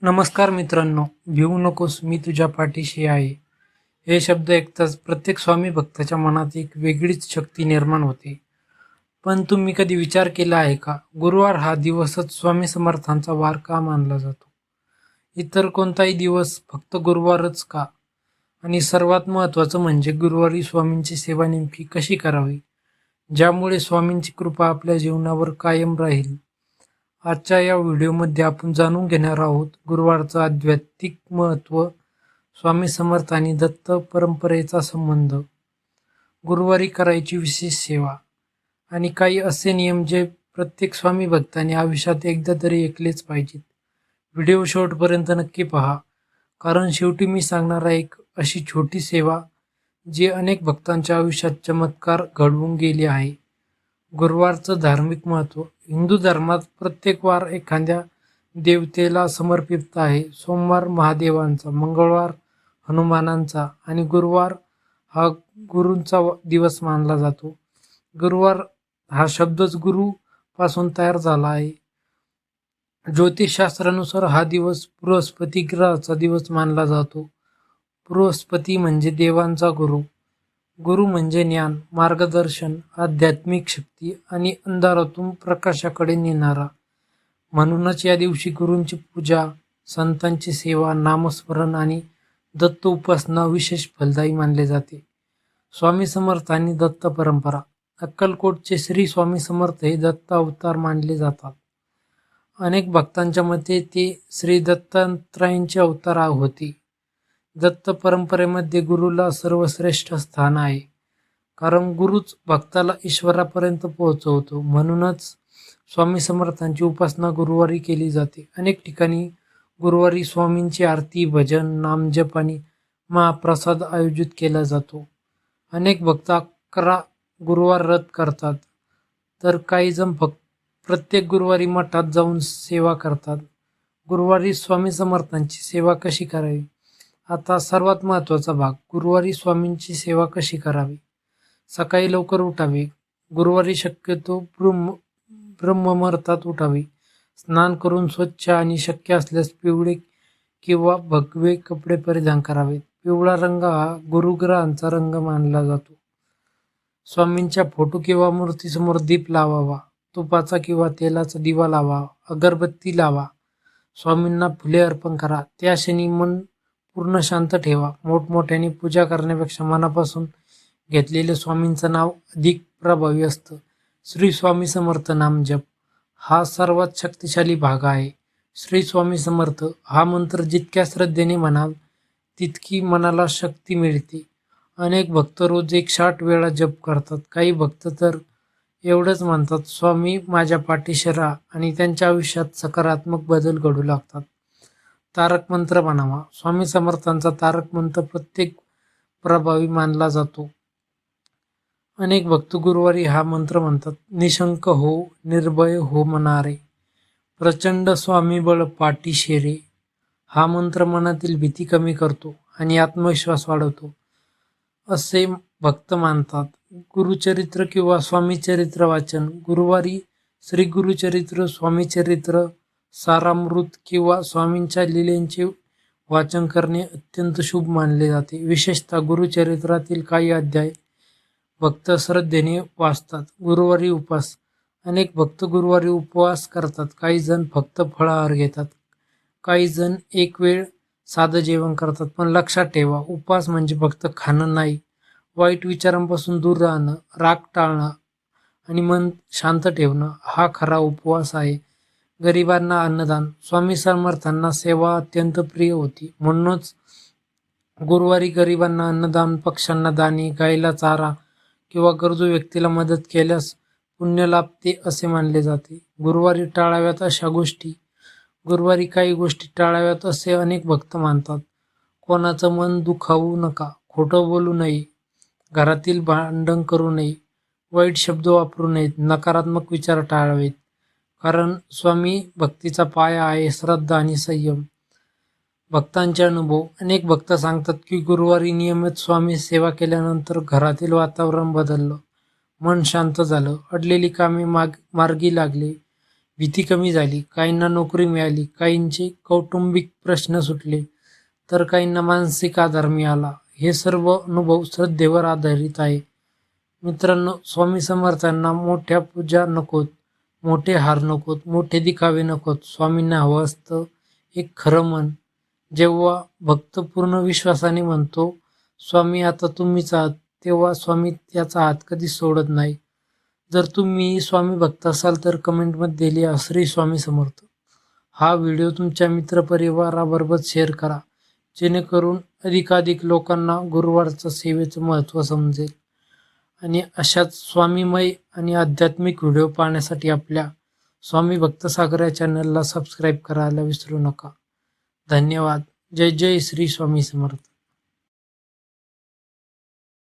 नमस्कार मित्रांनो, भिवू नकोस मी तुझ्या पाठीशी आहे. हे शब्द ऐकताच प्रत्येक स्वामी भक्ताच्या मनात एक वेगळीच शक्ती निर्माण होते. पण तुम्ही कधी विचार केला आहे का, गुरुवार हा दिवसच स्वामी समर्थांचा वार का मानला जातो? इतर कोणताही दिवस फक्त गुरुवारच का? आणि सर्वात महत्त्वाचं म्हणजे गुरुवारी स्वामींची सेवा नेमकी कशी करावी, ज्यामुळे स्वामींची कृपा आपल्या जीवनावर कायम राहील. आजच्या या व्हिडिओमध्ये आपण जाणून घेणार आहोत गुरुवारचं आध्यात्मिक महत्त्व, स्वामी समर्थ आणि दत्त परंपरेचा संबंध, गुरुवारी करायची विशेष सेवा आणि काही असे नियम जे प्रत्येक स्वामी भक्ताने आयुष्यात एकदा तरी ऐकलेच पाहिजेत. व्हिडिओ शेवटपर्यंत नक्की पहा, कारण शेवटी मी सांगणार एक अशी छोटी सेवा जी अनेक भक्तांच्या आयुष्यात चमत्कार घडवून गेली आहे. गुरुवारचं धार्मिक महत्त्व. हिंदू धर्मात प्रत्येक वार एखाद्या देवतेला समर्पित आहे. सोमवार महादेवांचा, मंगळवार हनुमानांचा आणि गुरुवार हा गुरूंचा दिवस मानला जातो. गुरुवार हा शब्दच गुरु पासून तयार झाला आहे. ज्योतिषशास्त्रानुसार हा दिवस बृहस्पती ग्रहाचा दिवस मानला जातो. बृहस्पती म्हणजे देवांचा गुरु. गुरु म्हणजे ज्ञान, मार्गदर्शन, आध्यात्मिक शक्ती आणि अंधारातून प्रकाशाकडे नेणारा. म्हणूनच या दिवशी गुरूंची पूजा, संतांची सेवा, नामस्मरण आणि दत्त उपासना विशेष फलदायी मानले जाते. स्वामी समर्थ आणि दत्त परंपरा. अक्कलकोटचे श्री स्वामी समर्थ हे दत्त अवतार मानले जातात. अनेक भक्तांच्या मते ते श्री दत्तात्रयांचे अवतार होते. दत्त परंपरेमध्ये गुरुला सर्वश्रेष्ठ स्थान आहे, कारण गुरुच भक्ताला ईश्वरापर्यंत पोहोचवतो. म्हणूनच स्वामी समर्थांची उपासना गुरुवारी केली जाते. अनेक ठिकाणी गुरुवारी स्वामींची आरती, भजन, नामजप आणि महाप्रसाद आयोजित केला जातो. अनेक भक्त 11 गुरुवार व्रत करतात, तर काही जण प्रत्येक गुरुवारी मठात जाऊन सेवा करतात. गुरुवारी स्वामी समर्थांची सेवा कशी करावी? आता सर्वात महत्त्वाचा भाग, गुरुवारी स्वामींची सेवा कशी करावी? सकाळी लवकर उठावे. गुरुवारी शक्यतो ब्रह्ममुहूर्तात उठावे. स्नान करून स्वच्छ आणि शक्य असल्यास पिवळे किंवा भगवे कपडे परिधान करावेत. पिवळा रंग हा गुरुग्रहांचा रंग मानला जातो. स्वामींच्या फोटो किंवा मूर्तीसमोर दीप लावावा. तुपाचा किंवा तेलाचा दिवा लावा. अगरबत्ती लावा. स्वामींना फुले अर्पण करा. त्या क्षणी मन पूर्ण शांत ठेवा. मोठमोठ्याने पूजा करण्यापेक्षा मनापासून घेतलेले स्वामींचं नाव अधिक प्रभावी असतं. श्री स्वामी समर्थ नामजप हा सर्वात शक्तिशाली भाग आहे. श्री स्वामी समर्थ हा मंत्र जितक्या श्रद्धेने म्हणाल तितकी मनाला शक्ती मिळते. अनेक भक्त रोज 160 वेळा जप करतात. काही भक्त तर एवढंच म्हणतात, स्वामी माझ्या पाठीशी राहा, आणि त्यांच्या आयुष्यात सकारात्मक बदल घडू लागतात. तारक मंत्र म्हणावा. स्वामी समर्थांचा तारक मंत्र प्रत्येक प्रभावी मानला जातो. अनेक भक्त गुरुवारी हा मंत्र म्हणतात. निशंक हो, निर्भय हो मनारे, प्रचंड स्वामीबळ पाठीशी रे. हा मंत्र मनातील भीती कमी करतो आणि आत्मविश्वास वाढवतो असे भक्त मानतात. गुरुचरित्र किंवा स्वामीचरित्र वाचन. गुरुवारी श्री गुरुचरित्र, स्वामीचरित्र, सारामृत किंवा स्वामींच्या लीलेंचे वाचन करणे अत्यंत शुभ मानले जाते. विशेषतः गुरुचरित्रातील काही अध्याय भक्त श्रद्धेने वाचतात. गुरुवारी उपवास. अनेक भक्त गुरुवारी उपवास करतात. काही जण फक्त फळाहार घेतात. काही जण एक वेळ साधं जेवण करतात. पण लक्षात ठेवा, उपवास म्हणजे फक्त खाणं नाही. वाईट विचारांपासून दूर राहणं, राग टाळणं आणि मन शांत ठेवणं हा खरा उपवास आहे. गरिबांना अन्नदान. स्वामी समर्थांना सेवा अत्यंत प्रिय होती. म्हणूनच गुरुवारी गरिबांना अन्नदान, पक्ष्यांना दाणे, गायीला चारा किंवा गरजू व्यक्तीला मदत केल्यास पुण्य लाभते असे मानले जाते. गुरुवारी टाळाव्यात अशा गोष्टी. गुरुवारी काही गोष्टी टाळाव्यात असे अनेक भक्त मानतात. कोणाचं मन दुखावू नका. खोटं बोलू नये. घरातील भांडण करू नये. वाईट शब्द वापरू नयेत. नकारात्मक विचार टाळावेत. कारण स्वामी भक्तीचा पाया आहे श्रद्धा आणि संयम. भक्तांचे अनुभव. अनेक भक्त सांगतात की गुरुवारी नियमित स्वामी सेवा केल्यानंतर घरातील वातावरण बदललं, मन शांत झालं, अडलेली कामे मार्गी लागली भीती कमी झाली, काहींना नोकरी मिळाली, काहींचे कौटुंबिक प्रश्न सुटले, तर काहींना मानसिक आधार मिळाला. हे सर्व अनुभव श्रद्धेवर आधारित आहे. मित्रांनो, स्वामी समर्थांना मोठ्या पूजा नकोत, मोठे हार नकोत, मोठे दिखावे नकोत. स्वामींना हवं असतं एक खरं मन. जेव्हा भक्त पूर्ण विश्वासाने म्हणतो, स्वामी आता तुम्हीच आहात, तेव्हा स्वामी त्याचा हात कधी सोडत नाही. जर तुम्ही स्वामी भक्त असाल तर कमेंटमध्ये लिहा श्री स्वामी समर्थ. हा व्हिडिओ तुमच्या मित्रपरिवाराबरोबर शेअर करा, जेणेकरून अधिकाधिक लोकांना गुरुवारचं सेवेचं महत्त्व समजेल. आणि अशाच स्वामीमय आणि आध्यात्मिक व्हिडिओ पाहण्यासाठी आपल्या स्वामी भक्त सागर या चॅनलला सबस्क्राईब करायला विसरू नका. धन्यवाद. जय जय श्री स्वामी समर्थ.